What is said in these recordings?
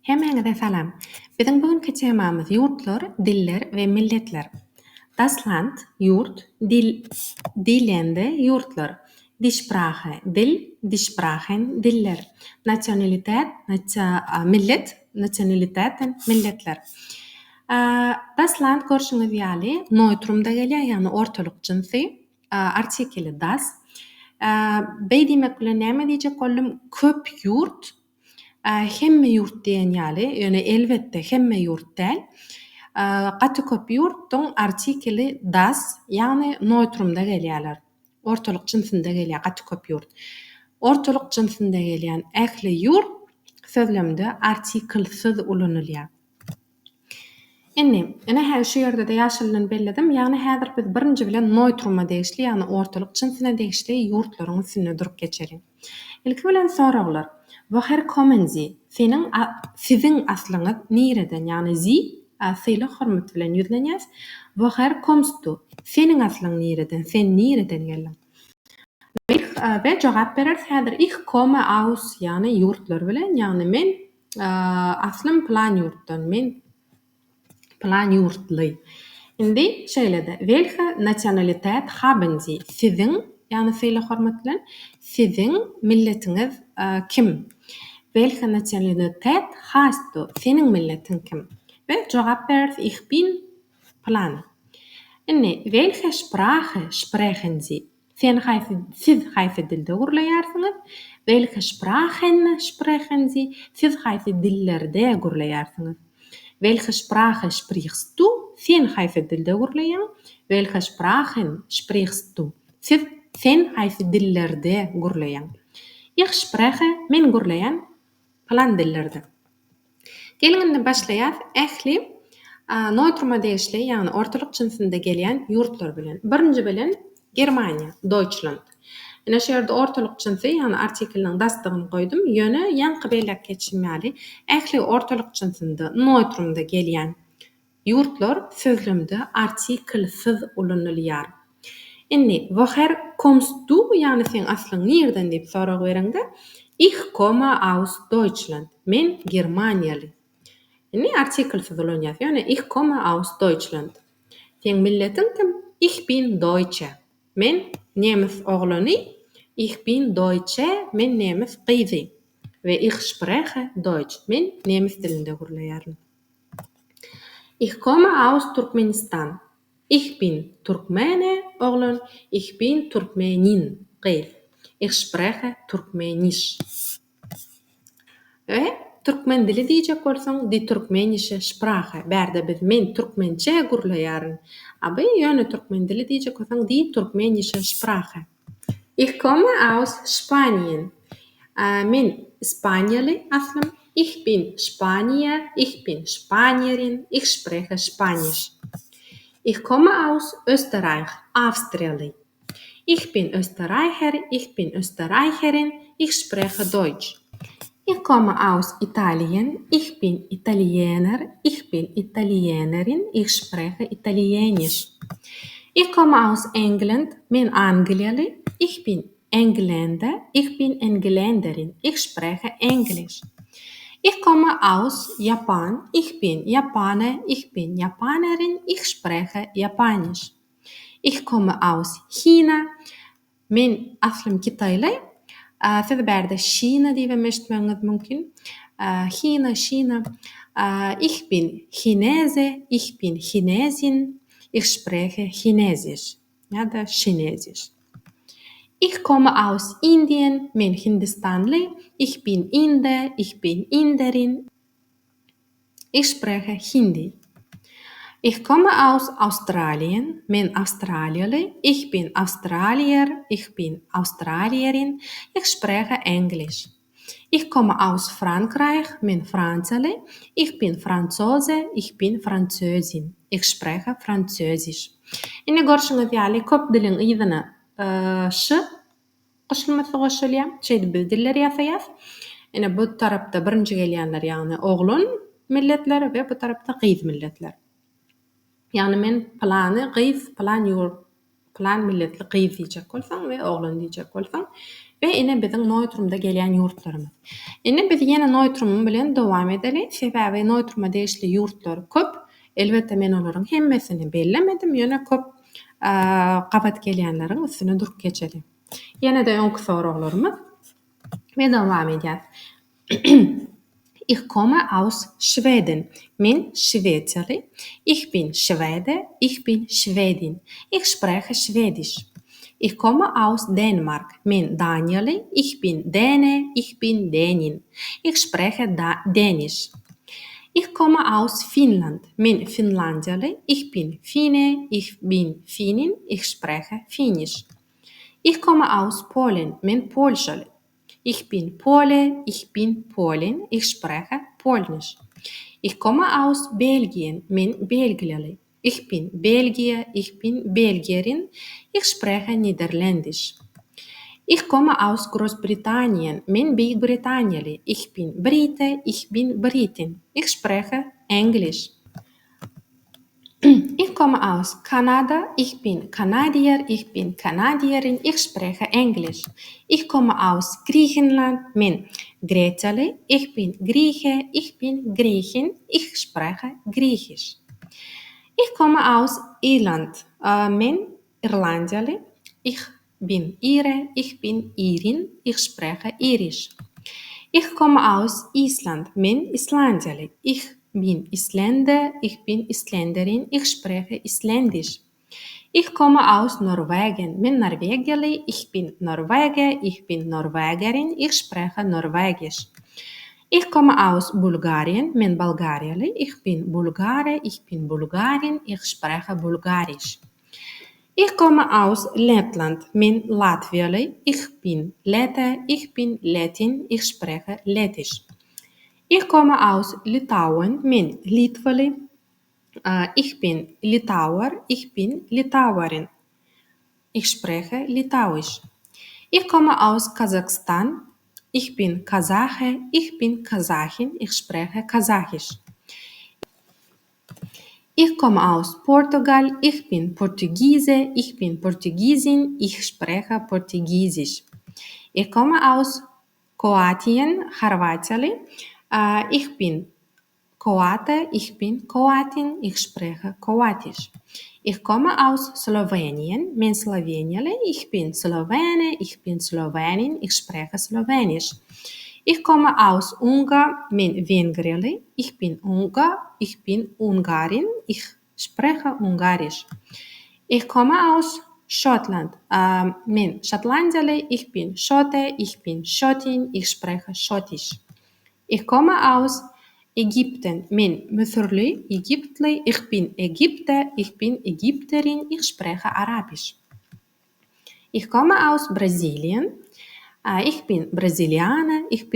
Hemmeňize salam. Biziň bugünkü temamyz ýurtlar, diller we milletler. Das Land, Yurt, Dillende, Yurtlar. Die Sprache, Dil, die Sprachen, Diller. Nationalitet, Millet, Nationaliteten, Milletler. Das Land görşüňiz ýaly neutrumda gelýär, ýani ortalyk jinsy. Artikeli das. Beý diýmek bilen näme diýjek boldum? Köp yurt. Hemme yurt diýen ýaly, ýöne elbetde hemme yurt däl. Gaty köp yurtdyň artikeli das, ýagny neutrumda gelýärler. Ortalyk jinsinde gelýär gaty köp yurt. Ortalyk jinsinde gelýän ähli yurt sözlemde artikelsiz ulanylýar. Ene her şu ýerde de ýaşylyny belledim. Ýagny häzir biz birinji bilen neutruma degişli, ýagny ortalyk jinsyna degişli ýurtlaryň üstüne durup geçelim. Ilki bilen soraglar. Woher kommen Sie? Sizin aslyňyz nireden? Ýagny Sie syly hormat bilen ýüzlenýäs. Woher kommst du? Seniň aslyň nireden? Sen nireden geldiň? Ve jogap berer häzir ich komme aus, ýagny ýurtlar bilen, ýagny men aslym plan ýurtdan, men plan ýurtly. Indi şeýlede, welche Nationalität haben Sie? Sizin, ýagny syly hormat bilen, sizin milletiňiz kim? Welche Nationalität hast du? Senin milletin kim? Ve jogap berer ich bin plan. Welche Sprache sprechen Sie? Siz haýsy dilde gurlaýarsyňyz? Welche Sprachen sprechen Sie? Siz haýsy dillerde gurlaýarsyňyz? Welche Sprache sprichst du? Sen haýsy dilde gurlaýan? Welche Sprachen sprichst du? Sen haýsy dillerde gurlaýan? Ich spreche, men gurlaýan plan dillerde. Gelin başlaýar. Ähli neutruma degişli, ýagny ortalyk jinsinde gelýän ýurtlar bilen. Birinji bilen Germania, Deutschland. Ene şu ýerde ortalyk jinsy, ýagny artikeliniň dastygyny goýdum. Ýöne ýanky beýlek geçilmeli. Ähli ortalyk jinsinde neutrumda gelýän ýurtlar sözlemde artikelsiz ulanylýar. Woher kommst du? Ýagny sen aslyň nirden diýip sorag berende. Ich komme aus Deutschland. Men Germaniýaly. Artikelsiz ulanýar. Ýöne ich komme aus Deutschland. Sen milletin kim? Ich bin Deutsche. Men nemis oglany. Ich bin Deutsche. Men nemis gyzy. Ve ich spreche Deutsch. Men nemis dilinde gurlaýaryn. Ich komme aus Turkmenistan. Ich bin Turkmene oglan. Ich bin Turkmenin gyz. Ich spreche Turkmenisch. Türkmen dili diýjek bolsaň, die Turkmenische Sprache. Bärde biz men Türkmençe gurlaýaryn. Aby ýöne Türkmen dili diýjek bolsaň, die Turkmenische Sprache. Ich komme aus Spanien. Men Spaniýaly aslym. Ich bin Spanier, ich bin Spanierin, ich spreche Spanisch. Ich komme aus Österreich, Austrialy. Ich bin Österreicher, ich bin Österreicherin, ich spreche Deutsch. Ich komme aus Italien, ich bin Italiener, ich bin Italienerin, ich spreche Italienisch. Ich komme aus England, men Anglialy, ich bin Engländer, ich bin Engländerin, ich spreche Englisch. Ich komme aus Japan, ich bin Japaner, ich bin Japanerin, ich spreche Japanisch. Ich komme aus China, men aslym Kitayly. Siz bärde Şina diýip meşitmeňiz mümkin. China. Ich bin Chinese, ich bin Chinesin, ich spreche Chinesisch. Ja, da Chinesisch. Ich komme aus Indien, men Hindistanly. Ich bin Inder, ich bin Inderin. Ich spreche Hindi. Ich komme aus Australien, men Australialy. Ich bin Australier, ich bin Australierin. Ich spreche Englisch. Ich komme aus Frankreich, men Franzaly. Ich bin Franzose, ich bin Französin. Ich spreche Französisch. Görşüňiz ýaly köp diliň ýygyny goşulmasy goşulýar. Şeýle biz diller ýasaýas. Bu tarapda birinji gelýänler ýagny oglan milletler we bu tarapda gyz milletler. Ýagny men plany gyz, plan milletli gyz diýjek bolsaň we oglan diýjek bolsaň, ve ine bizim noytrumda gelen ýurtlarymyz. Ine biz ýene noytrum bilen dowam edeli. Sebäbi noytruma degişli ýurtlar köp. Elbetde men olaryň hemmesini bellemedim. Ýöne köp gabat gelýänleriň üstüne durup geçelim. Ýene-de öňkü soraglarymyz ve dowam edýär. Ich komme aus Schweden. Min Schweizerli. Ich bin Schwede. Ich bin Schwedin. Ich spreche Schwedisch. Ich komme aus Dänemark. Min Danieli. Ich bin Däne. Ich bin Dänin. Ich spreche Dänisch. Ich komme aus Finnland. Min Finnlandiali. Ich bin Finne. Ich bin Finnin. Ich spreche Finnisch. Ich komme aus Polen. Min Polschali. Ich bin Pole, ich bin Polin, ich spreche Polnisch. Ich komme aus Belgien, min Belgiali. Ich bin Belgier, ich bin Belgierin, ich spreche Niederländisch. Ich komme aus Großbritannien, min Big Britanniali. Ich bin Brite, ich bin Britin, ich spreche Englisch. Ich komme aus Kanada, ich bin Kanadier, ich bin Kanadierin, ich spreche Englisch. Ich komme aus Griechenland, min Grecali, ich bin Grieche, ich bin Griechin, ich spreche Griechisch. Ich komme aus Irland, min Irlandiali, ich bin Ire, ich bin Irin, ich spreche Irisch. Ich komme aus Island, min Islandiali, ich bin Isländer, ich bin Isländerin, ich spreche Isländisch. Ich komme aus Norwegen, min Norwegiali, ich bin Norweger, ich bin Norwegerin, ich spreche Norwegisch. Ich komme aus Bulgarien, min Bulgariali, ich bin Bulgare, ich bin Bulgarin, ich spreche Bulgarisch. Ich komme aus Lettland, min Latviali, ich bin Lette, ich bin Lettin, ich spreche Lettisch. Ich komme aus Litauen, min Litvali, ich bin Litauer, ich bin Litauerin. Ich spreche Litauisch. Ich komme aus Kasachstan, ich bin Kasache, ich bin Kasachin, ich spreche Kasachisch. Ich komme aus Portugal, ich bin Portugiese, ich bin Portugiesin, ich spreche Portugiesisch. Ich komme aus Kroatien, Хорватиali, ich bin Kroate, ich bin Kroatin, ich spreche Kroatisch. Ich komme aus Slowenien, min Sloweniali, ich bin Slowene, ich bin Slowenin, ich spreche Slowenisch. Ich komme aus Ungarn, min Vengriali, ich bin Ungar, ich bin Ungarin, ich spreche Ungarisch. Ich komme aus Schottland, min Schottlandiali, ich bin Schotte, ich bin Schottin, ich spreche Schottisch. Ich komme aus Ägypten, min Mütherli, Ägyptli, ich bin Ägypter, ich bin Ägypterin, ich spreche Arabisch. Ich komme aus Brasilien, ich bin Brasilianer, ich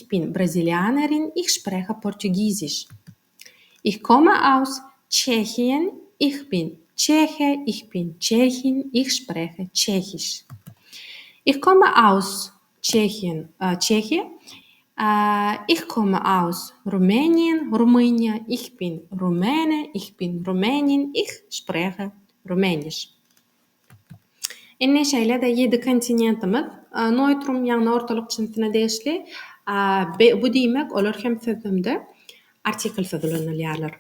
bin Brasilianerin, ich spreche Portugiesisch. Ich komme aus Tschechien, ich bin Tscheche, ich bin Tschechin, ich spreche Tschechisch. Ich komme aus Tschechien, ich komme aus Rumänien, Rumänia, ich bin Rumäne, ich bin Rumänin, ich spreche Rumänisch. Inne şeýle-de 7 kontinentimiz noýtrum ýagny ortalyk çynsına degişli bu diýmek olar hem sözümde artikl sözlenilýärler.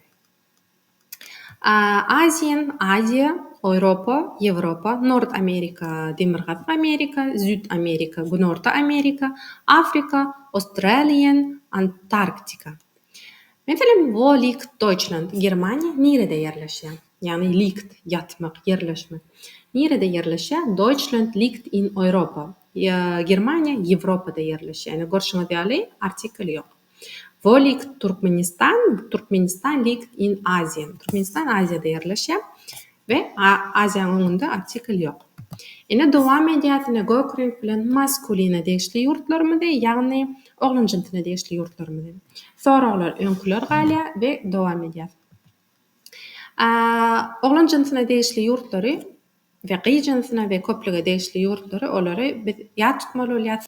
Azia, Europa, Европа, Nord Amerika, Demirgaz Amerika, Süd Amerika, Günorta Amerika, Afrika, Australien, Antarktika. Mesela wo liegt Deutschland? Germania nerede yerleşýär? Yani liegt, yatmak, yerleşmek. Nerede yerleşýär? Deutschland liegt in Europa. Germania Европa'da yerleşýär. Yani görşüňiz ýaly artikl ýok. Wo liegt Turkmenistan? Turkmenistan liegt in Asien. Turkmenistan Aziýada yerleşýär ve Aziýanyň öňünde artikl ýok. Ine dowam edýär gökrek bilen maskuline degişli ýurtlarymyzda, ýagny oglan jynsyna degişli ýurtlarymyzda. Soraglar öňküler galýa ve dowam edýär. Oglan jynsyna degişli ýurtlary ve gyý jynsyna ve köplige degişli ýurtlary olary biz ýat tutmaly bolýar.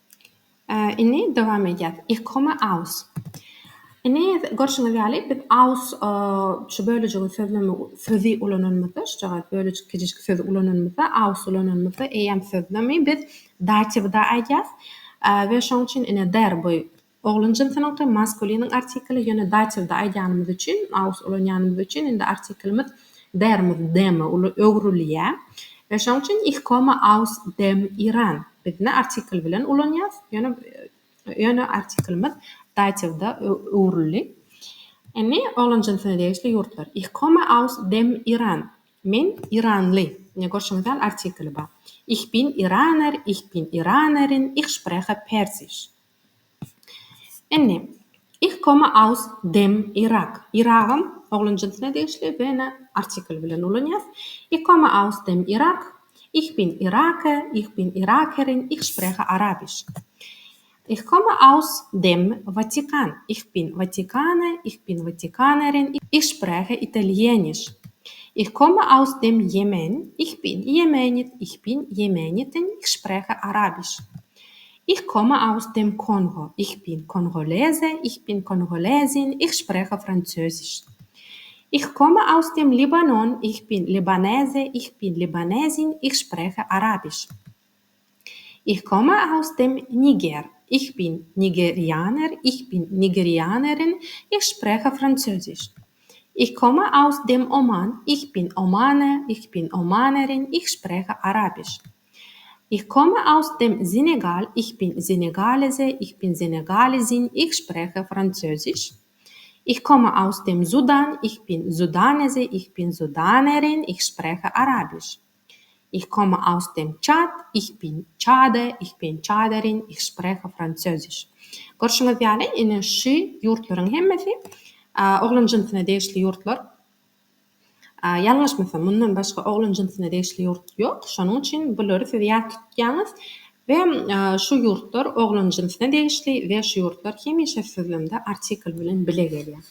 Ine dowam edýär. Ich komme aus Ine görşüňiz ýaly biz aus şu bölejigi sözi ulananmyzda, şu jagat bölejik kijik söz ulananmyzda, aus ulananmyzda eýem sözlemi biz daçypda aýdýas we şoň üçin ine der boý oglan jinsynyň maskuliniň artikli ýöne daçypda aýdýanymyz üçin, aus ulanýanymyz üçin inde artiklimiz dermiz, deme öwrülýär. Ve şoň üçin ich komme aus dem Iran. Biz ne artikl bilen ulanýas, ýöne artiklimiz daçypda öwrüli. Ene oglan jinsyna degişli ýurtlar. Ich komme aus dem Iran. Men Iranly. Ne görşüňiz artikli bar. Ich bin Iraner, ich bin Iranerin, ich spreche Persisch. Ene ich komme aus dem Irak. Iragym oglan jinsyna degişli we ne artikl bilen ulanýas. Ich komme aus dem Irak. Ich bin Iraker, ich bin Irakerin, ich spreche Arabisch. Ich komme aus dem Vatikan. Ich bin Vatikaner, ich bin Vatikanerin, ich spreche Italienisch. Ich komme aus dem Jemen. Ich bin Jemenit, ich bin Jemenitin, ich spreche Arabisch. Ich komme aus dem Kongo. Ich bin Kongolese, ich bin Kongolesin, ich spreche Französisch. Ich komme aus dem Libanon. Ich bin Libanese, ich bin Libanesin, ich spreche Arabisch. Ich komme aus dem Niger. Ich bin Nigerianer, ich bin Nigerianerin, ich spreche Französisch. Ich komme aus dem Oman. Ich bin Omaner, ich bin Omanerin, ich spreche Arabisch. Ich komme aus dem Senegal. Ich bin Senegalese, ich bin Senegalesin, ich spreche Französisch. Ich komme aus dem Sudan. Ich bin Sudanese, ich bin Sudanerin, ich spreche Arabisch. Ich komme aus dem Tschad. Ich bin Tschade, ich bin Tschaderin, ich spreche Französisch. Görşüňiz ýaly ine şu ýurtlaryň hemmesi oglan jinsyna degişli ýurtlar. Ýalňyşmasam mundan başga oglan jinsyna degişli ýurt ýok. Şonuň üçin bulary siz ýad tutýaňyz we şu ýurtlar oglan jinsyna degişli we şu ýurtlar hemişe sözlemde artikl bilen bile gelýär.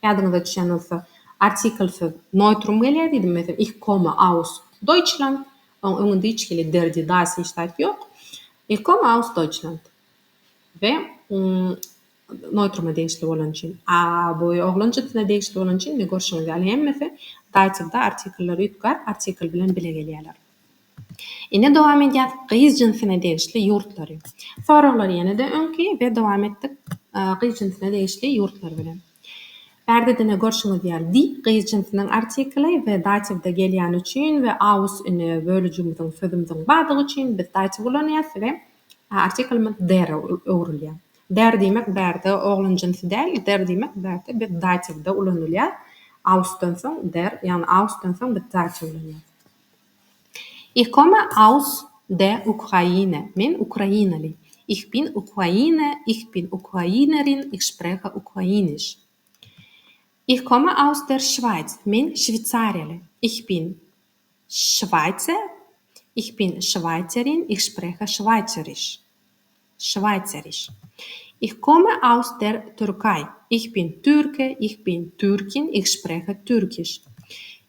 Ýadyňyza düşen bolsa artikl söz neutrum gelýär diýdim mesela ich komme aus Deutschland. Öňünde hiç kili derdi das iştaht yok. Ich komme aus Deutschland. Ve neutruma degişli bolan üçin. Bu oglan jinsyna degişli bolan üçin ne görşüňiz ýaly hemmesi daçypda artikller ýutkar, artikl bilen bile gelýärler. Ine dowam edýär gyz jinsyna degişli ýurtlary. Soralar ýene-de öňki we dowam etdik gyz jinsyna degişli ýurtlar bilen. Berdedine görşüňiz ýaly di gyz jinsynyň artikli we daçypda gelýän üçin we aus ine bölejigimiziň sözümizin badygy üçin biz daçyp ulanýas we artiklimiz der öwrülýär. Der diýmek berde oglan jinsy däl, der diýmek berde biz daçypda ulanylýar. Ausdan soň der, ýani ausdan soň biz daçyp ulanýar. Ich komme aus der Ukraine. Men Ukrainaly. Ich bin Ukraine, ich bin Ukrainerin, ich spreche Ukrainisch. Ich komme aus der Schweiz. Men Schweizerli. Ich bin Schweizer, ich bin Schweizerin, ich spreche Schweizerisch. Schweizerisch. Ich komme aus der Türkei. Ich bin Türke, ich bin Türkin, ich spreche Türkisch.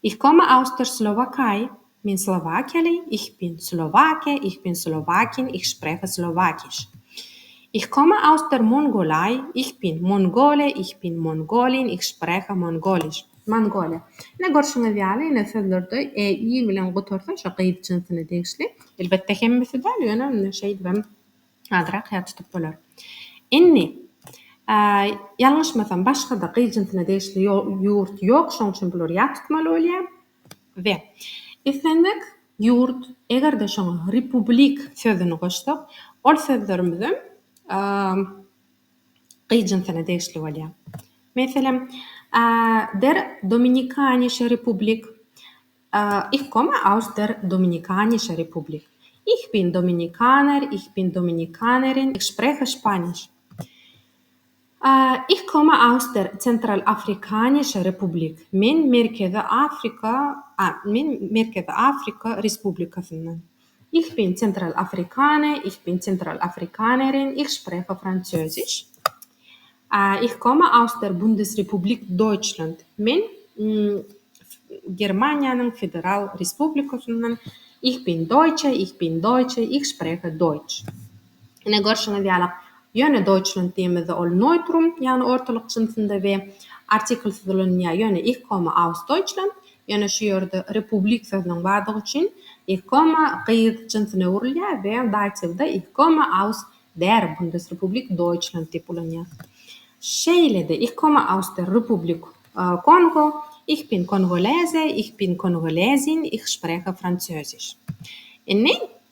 Ich komme aus der Slowakei. Men Slowakiali. Ich bin Slowake, ich bin Slowakin, ich spreche Slowakisch. Ich komme aus der Mongolei. Ich bin Mongole, ich bin Mongolin, ich spreche Mongolisch. Mongolia. Ne görşüňiz ýaly ine sözlerde i bilen gotorsa şo gyz jinsyna degişli. Elbetde hemmesi däl ýöne şeýdi ben azrak ýat tutup bolar. Inni ýalňyşmasam başga da gyz jinsyna degişli ýurt ýok, şoň üçin bular ýat tutmaly bolýar. We islendik ýurt egerde şoň republik sözüni goşdyk. Ol sözlerimizi gyz jinsyna degişli bolýar. Meselem der Dominikanische Republik. Ich komme aus der Dominikanische Republik. Ich bin Dominikaner, ich bin Dominikanerin, ich spreche Spanisch. Ich komme aus der Zentralafrikanische Republik. Men Merkezi Afrika Respublikasından. Ich bin Zentralafrikaner, ich bin Zentralafrikanerin, ich spreche Französisch. Ich komme aus der Bundesrepublik Deutschland. Men Germaniýanyň Federal Respublikasından. Ich bin Deutsche, ich spreche Deutsch. Ine görşüňiz ýaly Ýöne Deutschland diýmezde ol neutrum, ýani ortalyk jinsinde we artikl sözlenýär. Ýöne ich komme aus Deutschland. Ýöne şu ýerde republik sözüniň bardygy üçin ich komme gyz jinsyna urilýär we Deutschda ich komme aus der Bundesrepublik Deutschland diýip ulanýar. Şeýlede ich komme aus der Republik Kongo. Ich bin Kongolese, ich bin Kongolesin, ich spreche Französisch.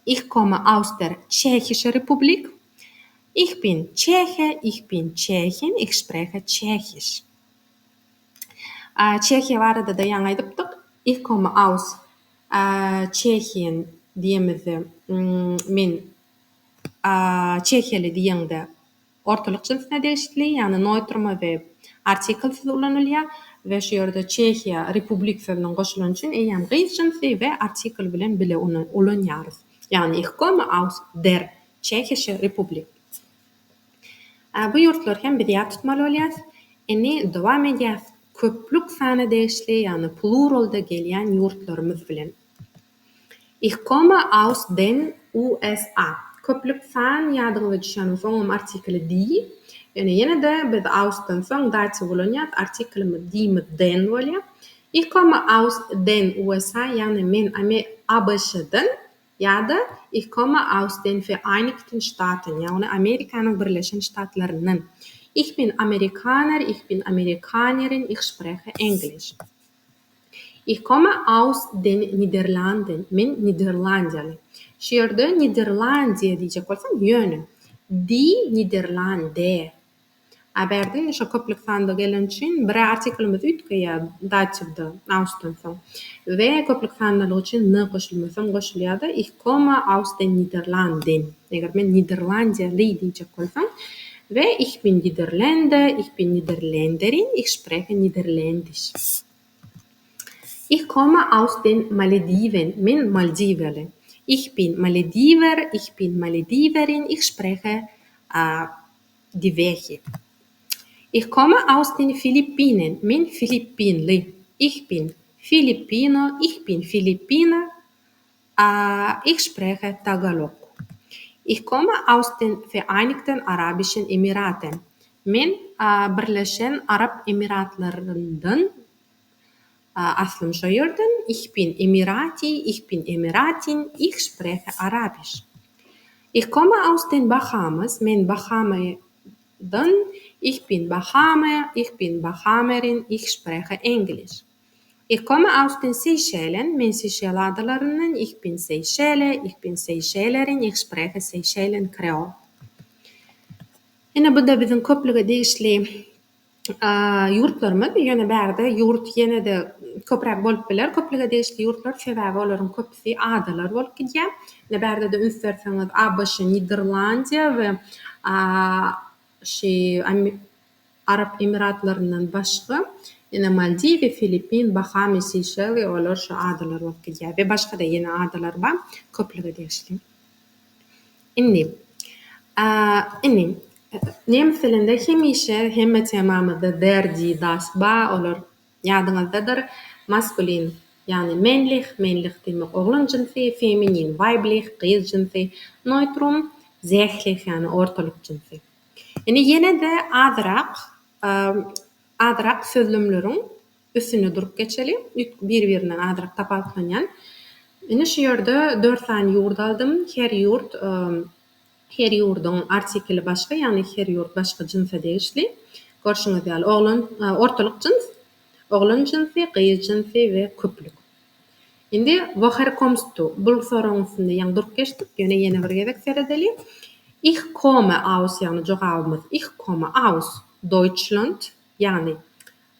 Ich komme aus der Tschechischen Republik. Ich bin Tscheche, ich bin Tschechin, ich spreche Tschechisch. Tscheche barada da ýaňa aýdypdyk. Ich komme aus Tschechien diýemizde men Tşehyeli diýende ortalyk jinsine degişli, ýani neutruma we artikl sözi ulanylýar we şu ýerde Çehya republik sözüniň goşulan üçin eýem gyz jinsy we artikl bilen bile ulanýarys. Ýani ich komme aus der Tschechische Republik. Bu ýurtlar hem bir tutmaly bolýar. Dowam edýäs köplük sany degişli, ýani pluralda gelýän ýurtlarymyz bilen. Ich komme aus den USA. Köplük san ýadyňyza düşýän soňam artikli die. Ýene de biz ausdan soň daçy bolanýar, artiklimiz diýimiz den bolýar. Ich komme aus den USA, ýani men ABŞ'dan ýa-da ich komme aus den Vereinigten Staaten, ýani Amerikanyň Birleşen Ştatlaryndan. Ich bin Amerikaner, ich bin Amerikanerin, ich spreche Englisch. Ich komme aus den Niederlanden, men Niderlandiýaly. Şu ýerde Niderlandiýa diýjek bolsam ýöne. Die Niederlande. Aberdin şu köplük sanda gelen üçin bir artiklimiz ütkeýär daçyda ausdan soň. We köplük sandalyk üçin n goşulmasam goşulýar da ich komme aus den Niederlanden. Eger men Niderlandiýaly diýjek bolsam we ich bin Niederländer, ich bin Niederländerin, ich spreche Niederländisch. Ich komme aus den Malediven, men Maldiwely. Ich bin Malediver, ich bin Malediverin, ich spreche die Weche. Ich komme aus den Philippinen, men Philippinly. Ich bin Filipino, ich bin Philippiner, ich spreche Tagalog. Ich komme aus den Vereinigten Arabischen Emiraten, men Birleşen Arap Emiratlaryndan aslym şu ýerden. Ich bin Emirati, ich bin Emiratin, ich spreche Arabisch. Ich komme aus den Bahamas, men Bahamadan, ich bin Bahama, ich bin Bahamerin, ich spreche Englisch. Ich komme aus den Seychellen, men Seychell adalaryndan, ich bin Seychellerin, ich spreche Seychellen Kreol. Bu da biziň köplüge degişli ýurtlarymyz, ýöne bärde ýurt ýene de köpräk bolup biler. Köplüge degişli ýurtlar sebäbi olaryň köpüsi adalar bolup gidýär. Bärde de ünslerseňiz ABŞ, Niderlandiýa we Arap Emiratlaryndan başga ýene Maldiv, Filipin, Bahama, Seychell olar şu adalar bolup gidýär we başga da ýene adalar bar köplüge degişli. Nemis dilinde hemişe hemme temamyda der, die, das, ba olar ýadyňyzdadyr. Maskulin ýani männlich, männlich diýmek oglan jinsy, feminin weiblich, gyz jinsy, neutrum sächlich ýani ortalyk jinsy. Ýene de azrak sözlemleriň üstüne durup geçeli, bir-birinden azrak tapaltlanýan. Şu ýerde 4 tane ýurt aldym. Her ýurdyň artikli başga, ýani her ýurt başga jinsa degişli. Görşüňiz ýaly ortalyk jins, oglan jinsy, gyz jinsy we köplük. Woher kommst du? Bu soragyň üstünde ýa durup geçdik. Ýene bir gezek seredeli. Ich komme aus, ýani jogabymyz. Ich komme aus Deutschland, ýani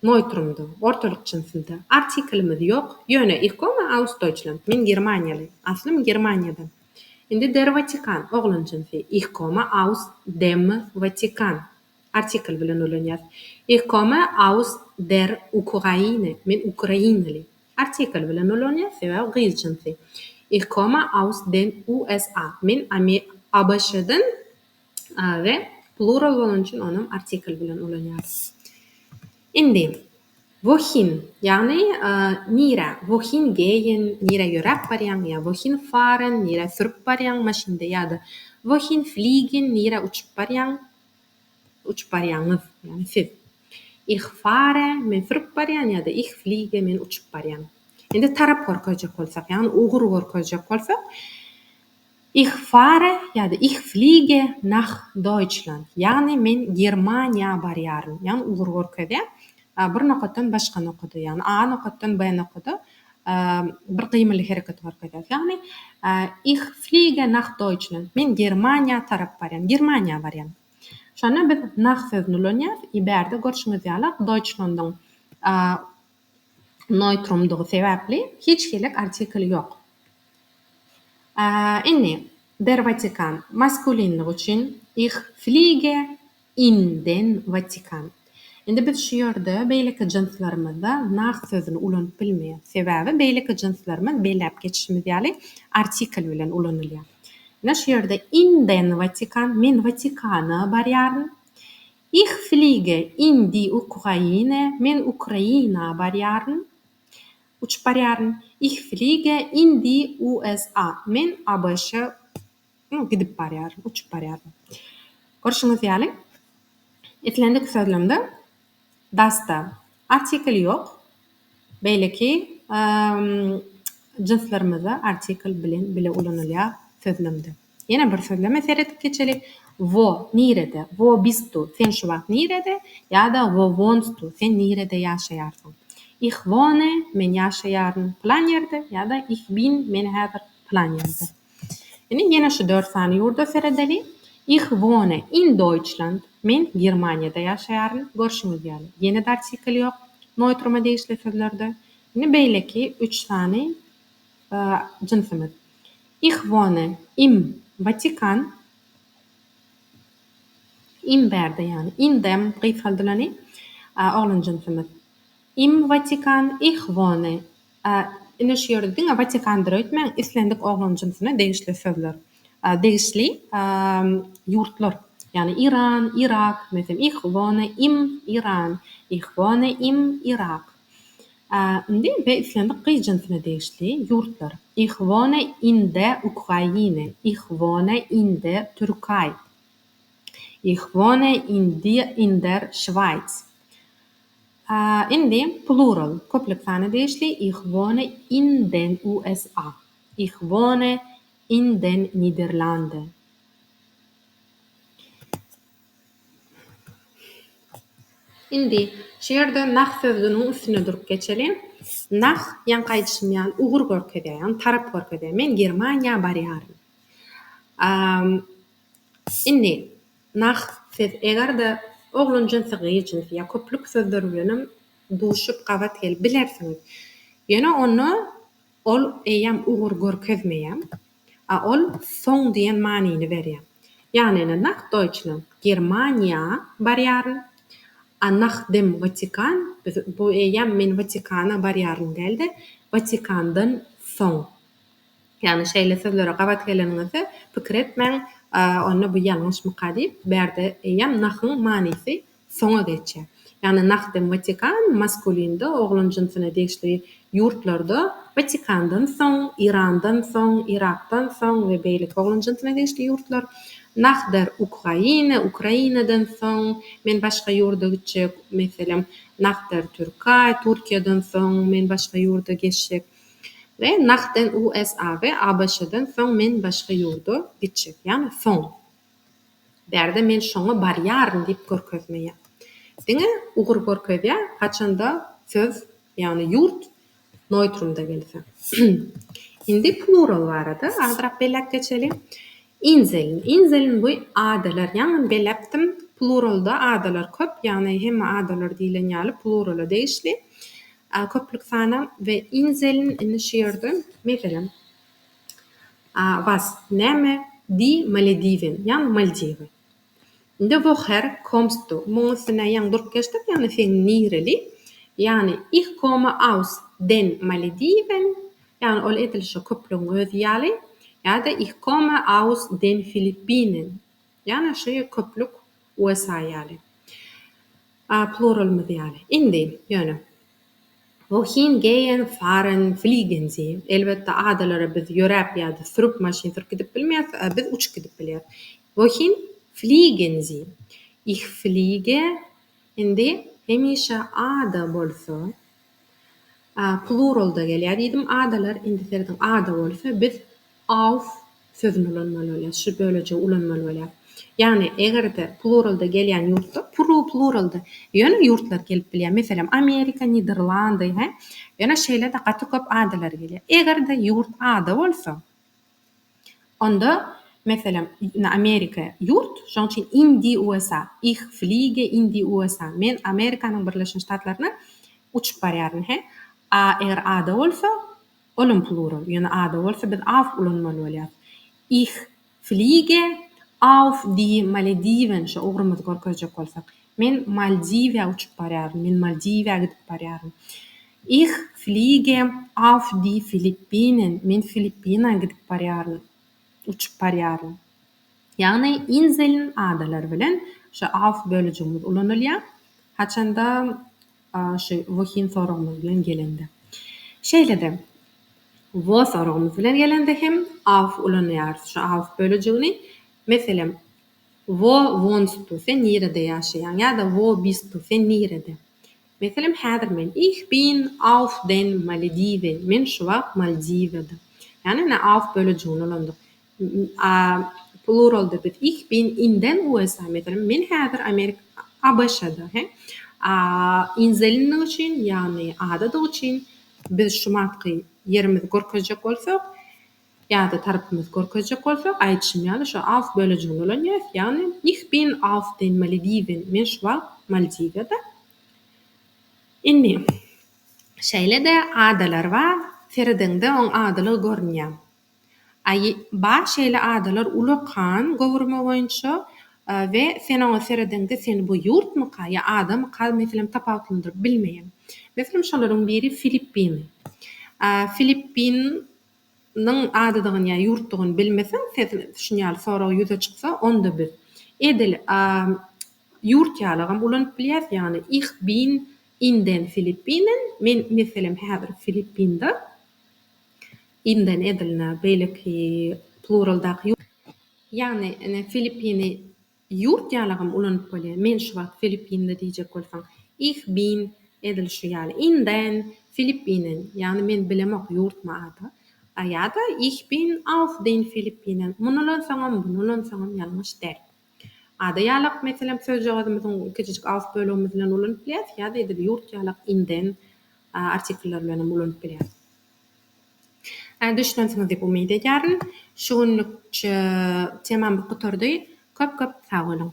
neutrumda, ortalyk jinsinde. Artiklimiz ýok. Ýöne ich komme aus Deutschland. Men Germaniýaly. Aslym Germaniýadan. Der Vatikan, oglan jinsy. Ich komme aus dem Vatikan. Artikl bilen ulanýar. Ich komme aus der Ukraine. Men Ukrainaly. Artikl bilen ulanýar sebäbi gyz jinsy. Ich komme aus den USA. Men ABŞ'dan we plural bolan üçin onam artikl bilen ulanýar. Wohin, ýani nira, wohin gehen, nira ýörep barýan, ýa wohin fahren, nira sürüp barýan maşynda ýa-da wohin fliegen, nira uçup barýan uçup barýaňyz, ýani siz. Ich fahre, men sürüp barýan ýa-da ich fliege, men uçup barýan. Endi tarap gorkajak bolsak, ýani ugur gorkajak bolsak, ich fahre ýa-da ich fliege nach Deutschland. Ýani men Germaniýa barýaryn. Ýani ugur gorkajak bir nokatdan başga nokata, ýani A nokatdan B nokata bir gymly hereket gorkajak. Ýani ich fliege nach Deutschland. Men Germaniýa tarap barýan, Germaniýa barýan. Şonu biz nach sözüni ulanýar, ibärde görşüňiz ýaly Deutschlandyň neutrumdugy sebäpli hiç gelek artikl ýok. Inni der Vatikan maskulinligi üçin ich fliege in den Vatikan. Endi biz şu ýerde beýleki jinslarymyzda nach sözüni ulanyp bilmeýär. Sebäbi beýleki jinslarymyz beýläp geçişimiz ýaly artikl bilen ulanylýar. Şu ýerde in den Vatikan, men Vatikana barýaryn. Ich fliege in die Ukraine, men Ukraina barýaryn. Uçup barýaryn. Ich fliege in die USA, men ABŞ gidip barýaryn, uçup barýaryn. Görşüňiz ýaly etlendik sözlemde dasta artikl ýok. Beýleki jinslarymyza artikl bilen bile ulanylýar sözlemde. Ýene bir sözleme seretip geçelik. Wo nirede? Wo bist du? Sen şu wagt nirede? Ýa-da wo wohnst du? Sen nirede ýaşaýarsyň? Ich wohne, men ýaşaýaryn plan ýerde, ýa-da ich bin, men häzir plan ýerde. Ýene şu 4 sany ýurda seredeli. Ich wohne in Deutschland, men Germaniýada ýaşaýaryn. Görşüňiz ýaly. Ýene de artikl ýok. Neutruma değişli sözlerde. Beýleki 3 sany jinsimiz. Ich wohne im Vatikan. In berde ýani in dem gyfaldylany oglan jinsimiz. Im Vatikan ich wohne. Ine şu ýerde Vatikandyr öýtmäň islendik oglan jinsyna değişli sözler. Değişli ýurtlar. Yani İran, Irak, mesela ich wohne im Iran, ich wohne im Irak. Indi ve islendik gyz jinsyna değişli ýurtlar. Ich wohne in der Ukraine, ich wohne in der Türkei. Ich wohne in der Schweiz. Indi plural, köplik sany değişli. Ich wohne in den USA. Ich wohne in den Niederlande. Indi şu ýerde nach sözüniň üstüne durup geçelim. Nach ýan gaýdyşmaýan ugur görkezýän, tarap görkezýän. Men Germaniýa barýaryn. Indi nach söz egerde oglan jinsy gyjyns ýa köplik sözler bilen duşup gabat gelip bilersiňiz. Ýene onu ol eýam ugur görkezmeýär. Ol soň diýen manyny berýär. Ýani nach Deutschland, Germaniýa barýaryn. Nach dem Vatikan, bu eýam men Vatikana barýaryn geldi. Vatikandan soň. Yani şeýle sözlere gabat geleniňizde pikir etmeň, onu bu ýalňyşmy gadyp, berde eýam nahyň manysy soňa geçýär. Yani nach dem Vatikan maskulinde oglan jinsyna değişli ýurtlarda Vatikandan soň, Irandan soň, Irakdan soň we beýle oglan jinsyna değişli ýurtlar. Nach der Ukraine, Ukrainadan soň, men başga ýurda gitjek, meselem nach der Türkei, Türkiýeden soň, men başga ýurda geçjek. Ve nach den USA ve ABŞ'den soň men başga ýurda gitjek. Yani soň. Berde men şoňa barýaryn diýip görkezmeýär. Diňe ugur görkezýär, haçanda söz, yani ýurt neutrumda gelse. Indi plural barada, azrak belläp geçelim. Inseln. Inseln bu adalar. Yani beläpdim pluralda adalar köp. Yani hem adalar diýilen ýaly plurala değişli. Köplik sana ve inseln in şiirde meselem. Was näme die Malediven? Yani Maldiven. Inde woher kommst du? Munsina ýan durup geçdik. Yani sen nireli. Yani ich komme aus den Malediven. Yani ol edilşe köplüň öz ýaly. Ya da ich komme aus den Philippinen. Yani şeýle köplük USA ýaly. Plural ýaly. Indi ýöne. Wohin gehen, fahren, fliegen sie? Elbette adalara biz ýörep ýa-da sürüp maşyn sürüp gidip bilmeýäs, biz uçup gidip bilýär. Wohin fliegen sie? Ich fliege indi hemişe ada bolsa pluralda gelýär diýdim. Adalar indi serden ada bolsa biz auf sözüni ulanmaly bolýar. Şu bölejigi ulanmaly bolýar. Yani egerde pluralda gelýän ýurtda pluralda ýöne ýurtlar gelip bilýär. Meselem Amerika, Niderlandy, ýöne şeýlerde gaty köp adalar gelýär. Egerde ýurt ada bolsa, onda meselem Amerika ýurt, şoň üçin in die USA. Ich fliege in die USA. Men Amerikanyň Birleşen Ştatlaryna uçup barýaryn. Eger ada bolsa, olum plural. Ýöne ada bolsa biz auf ulanmaly bolýar. Ich fliege auf die Malediven. Şu ogrumyzy görkezjek bolsak. Men Maldiwia uçup barýaryn. Men Maldiwia gidip barýaryn. Ich fliege auf die Philippinen. Men Filippina gidip barýaryn. Uçup barýaryn. Ýagny inselin adalar bilen şu auf bölejigimiz ulanylýar. Haçanda şu wohin soragymyz bilen gelende. Şeýlede wo soragymyz bilen gelende hem auf ulanýar. Şu auf bölejigini meselem wo wohnst du? Sen nirede ýaşaýan? Ýa-da wo bist du? Sen nirede? Meselem häzir men ich bin auf den Malediven. Men şu wagt Maldivede. Yani auf bölejigini ulandyk. Pluralda biz ich bin in den USA. Meselem men häzir Amerika ABŞ'da. Inselin üçin ýagny adada üçin biz şu matky yerimizi görkezjek bolsak ýa-da tarapymyzy görkezjek bolsak aýdyşym ýaly şu auf bölejigini ulanýar. Ýagny ich bin auf den Malediven. Men şu wagt Maldivede. Indi şeýle-de adalar bar. Ferdiňde oň adaly görnýär. Baş şeýle adalar ulakan gowurma boýunça we sen oňa serediňde sen bu ýurtmyka ýa adamyka meselem tapawutlandyryp bilmeýän. Meselem şolaryň biri Filippin. Filippinniň adadygyny ýa ýurtdugyny bilmeseň, sen düşünýär sorag ýüze çyksa onda bir edil ýurt ýalygam ulanyp bilýär. Ýagny ich bin in den Filippinen. Men meselem häzir Filippinde inden edilne beýleki pluraldaky ýagny Filippini ýurt ýalygam ulanyp bolýar. Men şu wagt Filippinde diýjek bolsam, ich bin edil şu ýaly inden Filippinen. Ýagny men bilemok ýurtma ada. Ýa-da ich bin auf den Filippinen. Muny ulansaňam, buny ulansaňam ýalňyş däl. Ada ýalyk meselem sözjegimizin kiçik auf bölümimiz bilen ulanyp bilýär. Ýa-da edil ýurt ýalyk inden artikeller bilen ulanyp bilýär. Düşünýänsiňiz diýip umyt edýärin. Şu günlük temam bu kadar. Köp sag bolun.